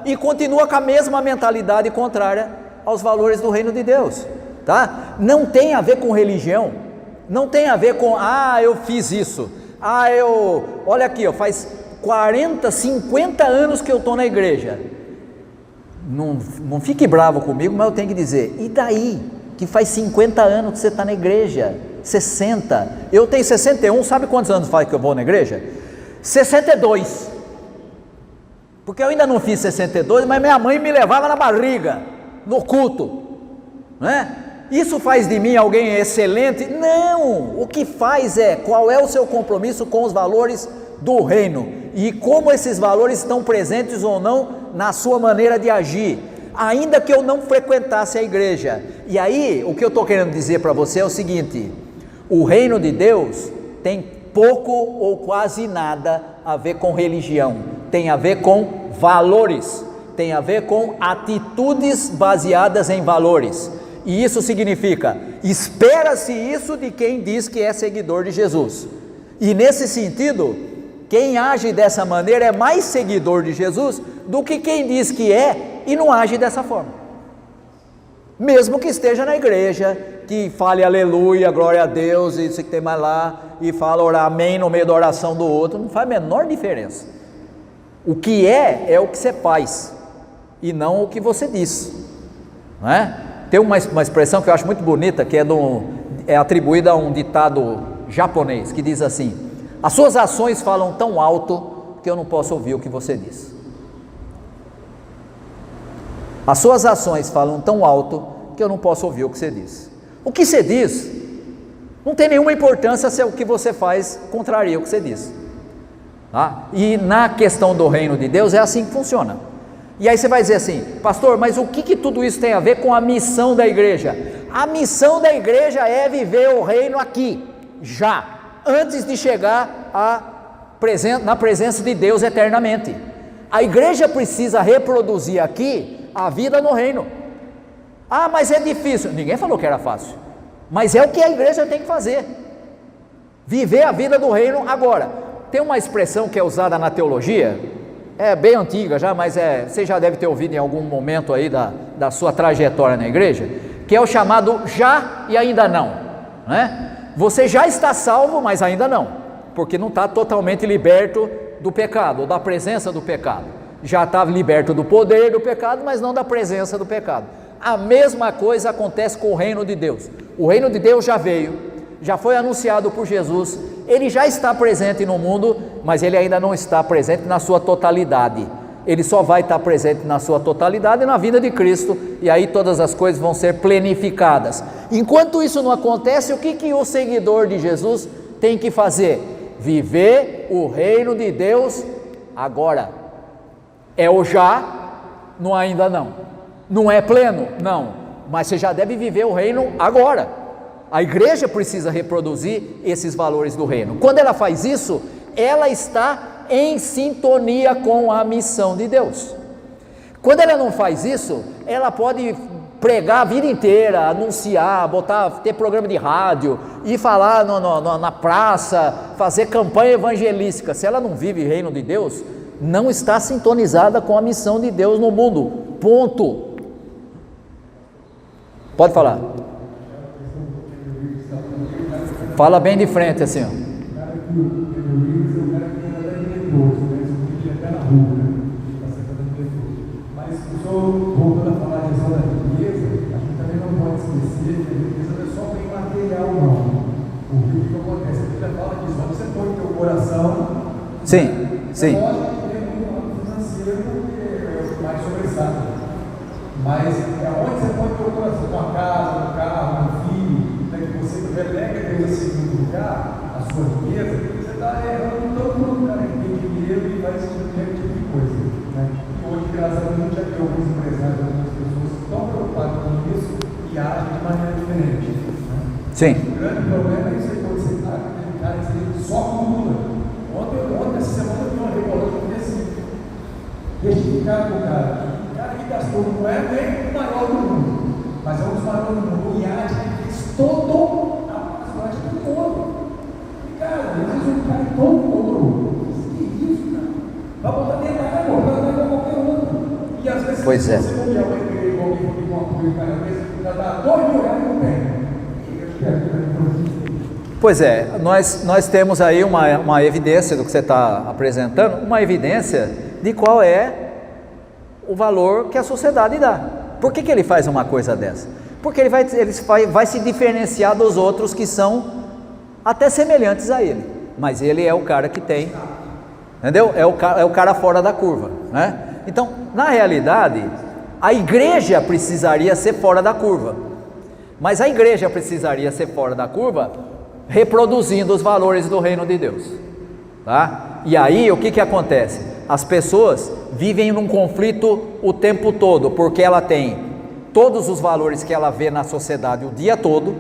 e continua com a mesma mentalidade contrária aos valores do reino de Deus, tá? Não tem a ver com religião, não tem a ver com eu fiz isso, Olha aqui, faz 40, 50 anos que eu estou na igreja. Não fique bravo comigo, mas eu tenho que dizer, e daí? Que faz 50 anos que você está na igreja, 60, eu tenho 61, sabe quantos anos faz que eu vou na igreja? 62, porque eu ainda não fiz 62, mas minha mãe me levava na barriga, no culto, né? Isso faz de mim alguém excelente? Não, o que faz qual é o seu compromisso com os valores do reino, e como esses valores estão presentes ou não na sua maneira de agir, ainda que eu não frequentasse a igreja. E aí, o que eu estou querendo dizer para você é o seguinte: o reino de Deus tem pouco ou quase nada a ver com religião, tem a ver com valores, tem a ver com atitudes baseadas em valores, e isso significa, espera-se isso de quem diz que é seguidor de Jesus, e nesse sentido, quem age dessa maneira é mais seguidor de Jesus do que quem diz que é e não age dessa forma, mesmo que esteja na igreja, que fale aleluia, glória a Deus, e isso que tem mais lá, e fala orar amém no meio da oração do outro, não faz a menor diferença. O que é o que você faz, e não o que você diz, não é? Tem uma expressão que eu acho muito bonita, que é atribuída a um ditado japonês, que diz assim: as suas ações falam tão alto que eu não posso ouvir o que você diz. As suas ações falam tão alto que eu não posso ouvir o que você diz. O que você diz não tem nenhuma importância se o que você faz contraria o que você diz, tá? E na questão do reino de Deus é assim que funciona. E aí você vai dizer assim: pastor, mas o que tudo isso tem a ver com a missão da igreja? A missão da igreja é viver o reino aqui, já, antes de chegar na presença de Deus eternamente. A igreja precisa reproduzir aqui a vida no reino. Mas é difícil. Ninguém falou que era fácil, mas é o que a igreja tem que fazer, viver a vida do reino agora. Tem uma expressão que é usada na teologia, é bem antiga já, mas você já deve ter ouvido em algum momento aí da sua trajetória na igreja, que é o chamado já e ainda não, né? Você já está salvo, mas ainda não, porque não está totalmente liberto do pecado, ou da presença do pecado. Já está liberto do poder do pecado, mas não da presença do pecado. A mesma coisa acontece com o reino de Deus. O reino de Deus já veio, já foi anunciado por Jesus, ele já está presente no mundo, mas ele ainda não está presente na sua totalidade. Ele só vai estar presente na sua totalidade na vinda de Cristo, e aí todas as coisas vão ser plenificadas. Enquanto isso não acontece, o que o seguidor de Jesus tem que fazer? Viver o reino de Deus agora. É o já, no ainda não. Não é pleno? Não, mas você já deve viver o reino agora. A igreja precisa reproduzir esses valores do reino. Quando ela faz isso, ela está em sintonia com a missão de Deus. Quando ela não faz isso, ela pode pregar a vida inteira, anunciar, ter programa de rádio, ir falar na praça, fazer campanha evangelística. Se ela não vive o reino de Deus, não está sintonizada com a missão de Deus no mundo, ponto. Pode falar. Fala bem de frente assim, ó. Mas o senhor, voltando a falar de questão da riqueza, a gente também não pode esquecer que a riqueza não é só bem material, não. O que acontece? A Bíblia fala que só você põe o teu coração. Sim, sim. É lógico que tem muito lado financeiro que é mais sobressado. Mas onde você põe o teu coração? Tua casa, no carro, no filho, que você delega Deus em segundo lugar, a sua riqueza, você está errando todo mundo, cara, que tem dinheiro e faz esse tipo de coisa, né? E hoje, graças a Deus, a gente já tem alguns empresários, algumas pessoas que estão preocupadas com isso e agem de maneira diferente, né? Sim. O grande problema é isso aí, quando você está com aquele cara que só acumula. Ontem, essa semana, eu vi uma reportagem que eu assim, justificar com o cara que gastou, não é nem o maior do mundo, mas é um dos maiores do mundo, o iate que fez todo a cidade do ouro. E cara, ele fez um cara todo ouro. Que isso, cara? Vai botar dentro da água, vai botar qualquer outro. E às vezes, pois se você olhar uma igreja ou alguém que tem um apoio, cara, já dá R$2.000 no pé. E eu quero que ele Pois é, nós temos aí uma evidência do que você está apresentando, uma evidência de qual é o valor que a sociedade dá. Por que ele faz uma coisa dessa? Porque ele vai se diferenciar dos outros que são até semelhantes a ele, mas ele é o cara que tem, entendeu? É o cara fora da curva, né? Então, na realidade, a igreja precisaria ser fora da curva, mas a igreja precisaria ser fora da curva reproduzindo os valores do reino de Deus, tá? E aí o que acontece? As pessoas vivem num conflito o tempo todo, porque ela tem todos os valores que ela vê na sociedade o dia todo,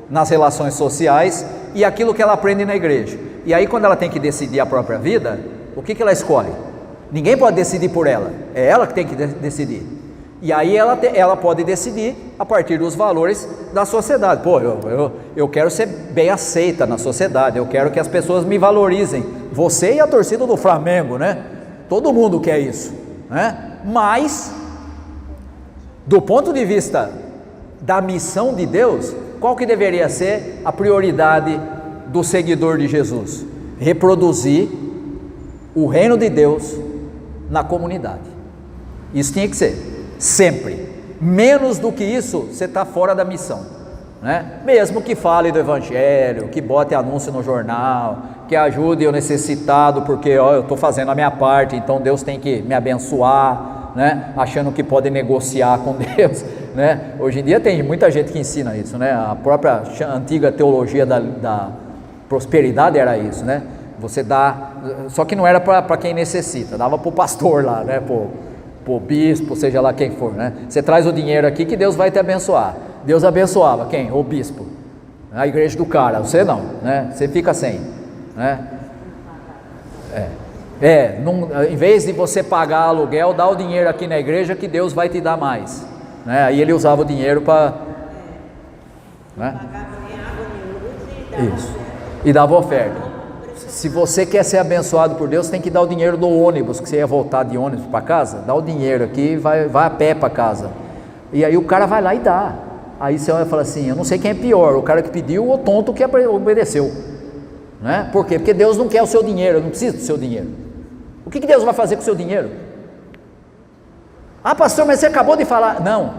nas relações sociais, e aquilo que ela aprende na igreja. E aí quando ela tem que decidir a própria vida, o que ela escolhe? Ninguém pode decidir por ela, é ela que tem que decidir. E aí ela pode decidir a partir dos valores da sociedade. Pô, eu quero ser bem aceita na sociedade, eu quero que as pessoas me valorizem. Você e a torcida do Flamengo, né? Todo mundo quer isso, né? Mas, do ponto de vista da missão de Deus, qual que deveria ser a prioridade do seguidor de Jesus? Reproduzir o reino de Deus na comunidade. Isso tinha que ser, sempre. Menos do que isso, você está fora da missão, né? Mesmo que fale do evangelho, que bote anúncio no jornal, que ajude o necessitado, porque eu estou fazendo a minha parte, então Deus tem que me abençoar, né? Achando que pode negociar com Deus, né? Hoje em dia tem muita gente que ensina isso, né? A própria antiga teologia da prosperidade era isso, né? Você dá, só que não era para quem necessita, dava para o pastor lá, né? Para o bispo, seja lá quem for, né? Você traz o dinheiro aqui que Deus vai te abençoar. Deus abençoava quem? O bispo, a igreja do cara, você não, né? Você fica sem, né? Em vez de você pagar aluguel, dá o dinheiro aqui na igreja que Deus vai te dar mais, né? Aí ele usava o dinheiro para, né? Isso, e dava oferta. Se você quer ser abençoado por Deus, tem que dar o dinheiro do ônibus, que você ia voltar de ônibus para casa, dá o dinheiro aqui e vai a pé para casa. E aí o cara vai lá e dá. Aí você olha e fala assim, eu não sei quem é pior, o cara que pediu ou o tonto que obedeceu, né? Por quê? Porque Deus não quer o seu dinheiro, não precisa do seu dinheiro. O que Deus vai fazer com o seu dinheiro? Ah, pastor, mas você acabou de falar. Não,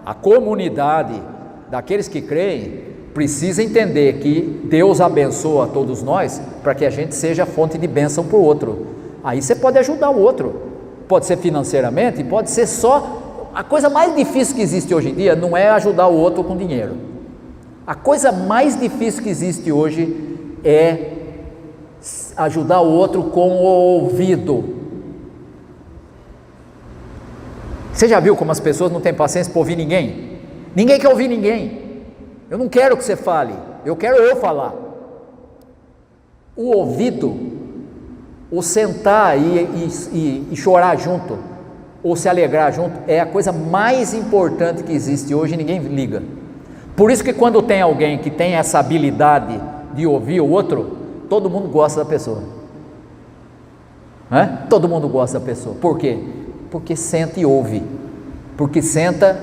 a comunidade daqueles que creem precisa entender que Deus abençoa todos nós para que a gente seja fonte de bênção para o outro. Aí você pode ajudar o outro, pode ser financeiramente, pode ser só. A coisa mais difícil que existe hoje em dia não é ajudar o outro com dinheiro. A coisa mais difícil que existe hoje é ajudar o outro com o ouvido. Você já viu como as pessoas não têm paciência para ouvir ninguém? Ninguém quer ouvir ninguém. Eu não quero que você fale, eu quero eu falar. O ouvido, o sentar e chorar junto, ou se alegrar junto, é a coisa mais importante que existe hoje, ninguém liga. Por isso que quando tem alguém que tem essa habilidade de ouvir o outro, todo mundo gosta da pessoa, né? Todo mundo gosta da pessoa. Por quê? Porque senta e ouve, porque senta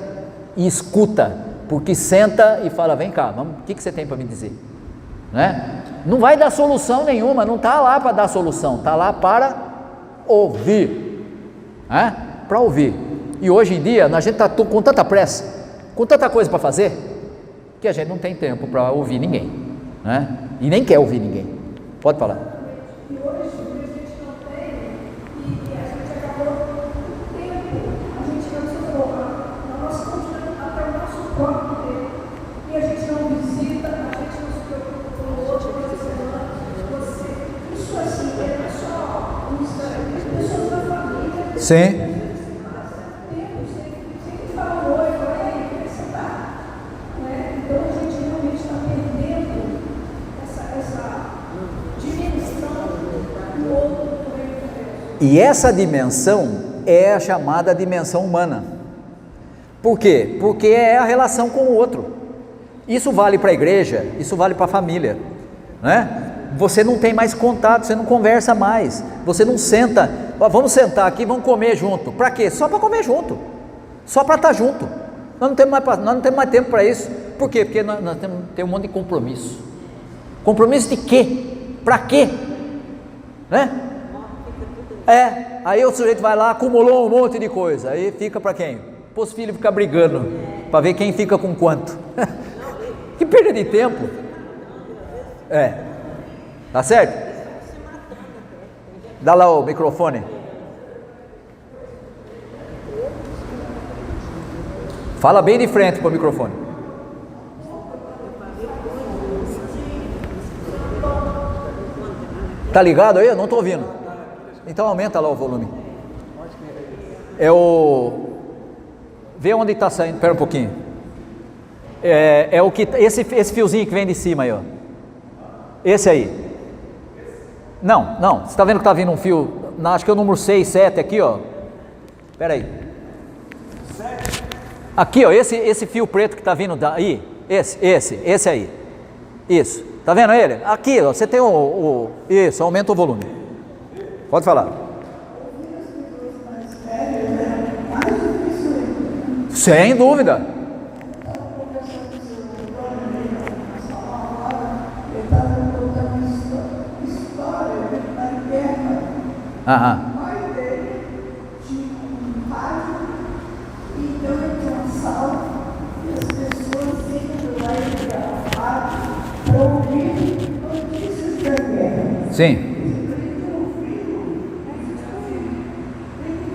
e escuta, porque senta e fala, vem cá, vamos, o que você tem para me dizer, né? Não vai dar solução nenhuma, não está lá para dar solução, está lá para ouvir, né? Para ouvir. E hoje em dia a gente está com tanta pressa, com tanta coisa para fazer, que a gente não tem tempo para ouvir ninguém, né? E nem quer ouvir ninguém. Pode falar. E hoje a gente não tem, e a gente acabou com tempo, a gente não se coloca na nossa continente até o nosso próprio tempo, e a gente não visita, a gente não se preocupa com o outro, isso assim, não é só um Instagram, pessoas da família. Sim. Sempre fala oi, fala aí, como é que você está? Então a gente realmente está perdendo essa dimensão do outro do reino de Deus. E essa dimensão é a chamada dimensão humana. Por quê? Porque é a relação com o outro. Isso vale para a igreja, isso vale para a família, né? Você não tem mais contato, você não conversa mais, você não senta, vamos sentar aqui, vamos comer junto. Para quê? Só para comer junto, só para estar junto. Nós não temos mais tempo para isso. Por quê? Porque nós temos um monte de compromisso. Compromisso de quê? Para quê? Né? Aí o sujeito vai lá, acumulou um monte de coisa, aí fica para quem? Para os filhos ficar brigando, para ver quem fica com quanto. Que perda de tempo. Tá certo? Dá lá o microfone. Fala bem de frente para o microfone. Tá ligado aí? Eu não estou ouvindo. Então aumenta lá o volume. Vê onde está saindo. Espera um pouquinho. É o que esse fiozinho que vem de cima aí, ó. Esse aí. Não. Você está vendo que está vindo um fio? Acho que é o número 6, 7 aqui, ó. Espera aí. Aqui, ó. Esse fio preto que está vindo daí. Esse aí. Isso. Tá vendo ele? Aqui, ó. Você tem isso. Aumenta o volume. Pode falar. Sem dúvida. Aham. O pai dele tinha um rádio e então ele tinha uma sala e as pessoas sempre lá ligavam o rádio para ouvir notícias da guerra. Sim.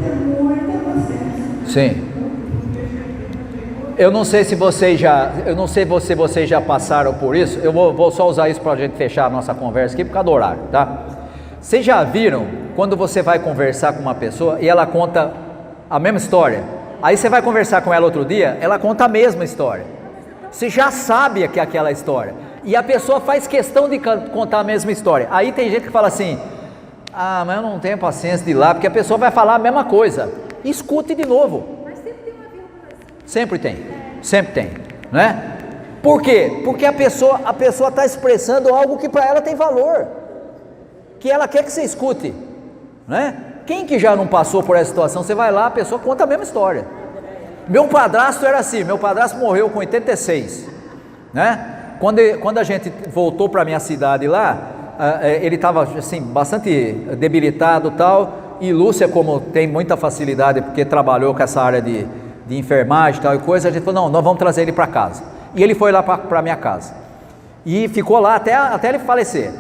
Tem muita paciência. Sim. Eu não sei se vocês já passaram por isso. Eu vou só usar isso para a gente fechar a nossa conversa aqui por causa do horário, tá? Vocês já viram quando você vai conversar com uma pessoa e ela conta a mesma história? Aí você vai conversar com ela outro dia, ela conta a mesma história. Você já sabe que é aquela história. E a pessoa faz questão de contar a mesma história. Aí tem gente que fala assim: ah, mas eu não tenho paciência de ir lá, porque a pessoa vai falar a mesma coisa. Escute de novo. Mas sempre tem uma vírgula assim. Sempre tem, né? Por quê? Porque a pessoa está expressando algo que para ela tem valor, que ela quer que você escute, né? Quem que já não passou por essa situação? Você vai lá, a pessoa conta a mesma história. Meu padrasto era assim, meu padrasto morreu com 86, né? Quando a gente voltou para a minha cidade lá, ele estava assim, bastante debilitado e tal, e Lúcia, como tem muita facilidade, porque trabalhou com essa área de enfermagem e tal e coisa, a gente falou: não, nós vamos trazer ele para casa. E ele foi lá para a minha casa, e ficou lá até ele falecer.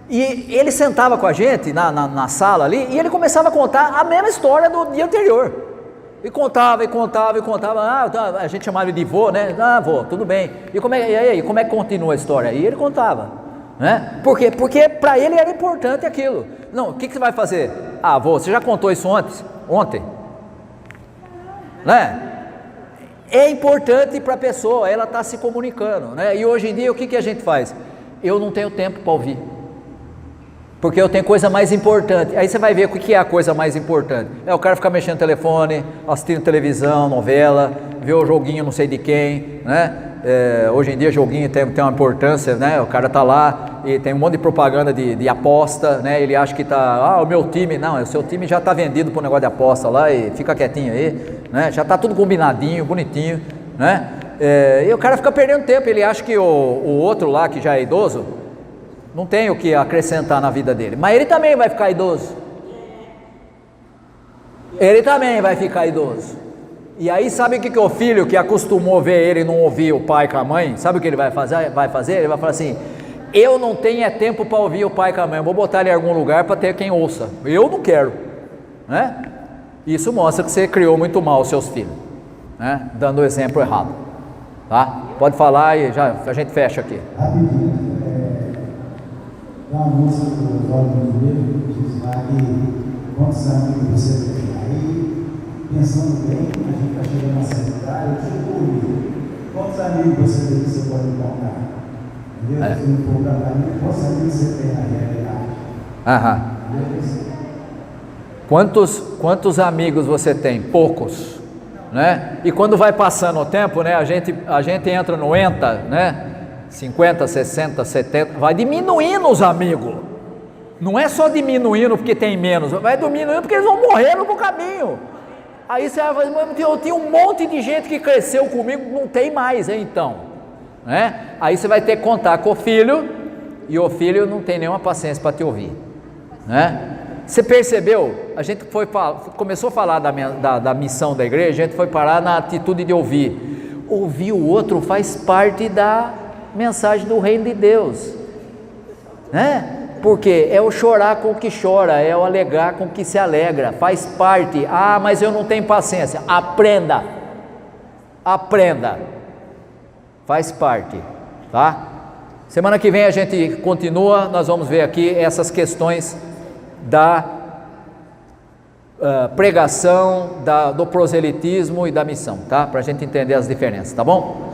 E ele sentava com a gente na sala ali, e ele começava a contar a mesma história do dia anterior. E contava. Ah, a gente chamava ele de vô, né? Ah, vô, tudo bem. E aí, como é que continua a história? E ele contava, né? Por quê? Porque para ele era importante aquilo. Não, o que você vai fazer? Ah, vô, você já contou isso ontem? Né? É importante para a pessoa, ela está se comunicando, né? E hoje em dia o que a gente faz? Eu não tenho tempo para ouvir, porque eu tenho coisa mais importante. Aí você vai ver o que é a coisa mais importante. É o cara ficar mexendo no telefone, assistindo televisão, novela, ver o joguinho não sei de quem, né? Hoje em dia joguinho tem uma importância, né? O cara tá lá e tem um monte de propaganda de aposta, né? Ele acha que o meu time, não, o seu time já tá vendido pro negócio de aposta lá, e fica quietinho aí, né? Já tá tudo combinadinho, bonitinho, né? E o cara fica perdendo tempo, ele acha que o outro lá que já é idoso não tem o que acrescentar na vida dele, mas ele também vai ficar idoso. E aí sabe o que o filho que acostumou ver ele não ouvir o pai com a mãe, sabe o que ele vai fazer? Ele vai falar assim: eu não tenho tempo para ouvir o pai com a mãe, eu vou botar ele em algum lugar para ter quem ouça, eu não quero, né? Isso mostra que você criou muito mal os seus filhos, né? Dando o exemplo errado, tá? Pode falar e a gente fecha aqui. Rapidinho, uma música do Valdir Mineiro diz lá que quantos amigos você tem aí, pensando bem, a gente está chegando na secretária, eu te pergunto, quantos amigos você tem que você pode contar? Entendeu? Se não for para mim, quantos amigos você tem na realidade? Aham. Quantos amigos você tem? Poucos, né? E quando vai passando o tempo, né? A gente entra no ENTA, né? 50, 60, 70, vai diminuindo os amigos. Não é só diminuindo porque tem menos, vai diminuindo porque eles vão morrendo no caminho. Aí você vai fazer: eu tinha um monte de gente que cresceu comigo, não tem mais, então, né? Aí você vai ter que contar com o filho e o filho não tem nenhuma paciência para te ouvir, né? Você percebeu? A gente começou a falar da missão da igreja, a gente foi parar na atitude de ouvir. Ouvir o outro faz parte da mensagem do reino de Deus, né? Porque é o chorar com o que chora, é o alegar com o que se alegra, faz parte. Ah, mas eu não tenho paciência. Aprenda, faz parte, tá? Semana que vem a gente continua, nós vamos ver aqui essas questões da pregação, do proselitismo e da missão, tá? Para a gente entender as diferenças, tá bom?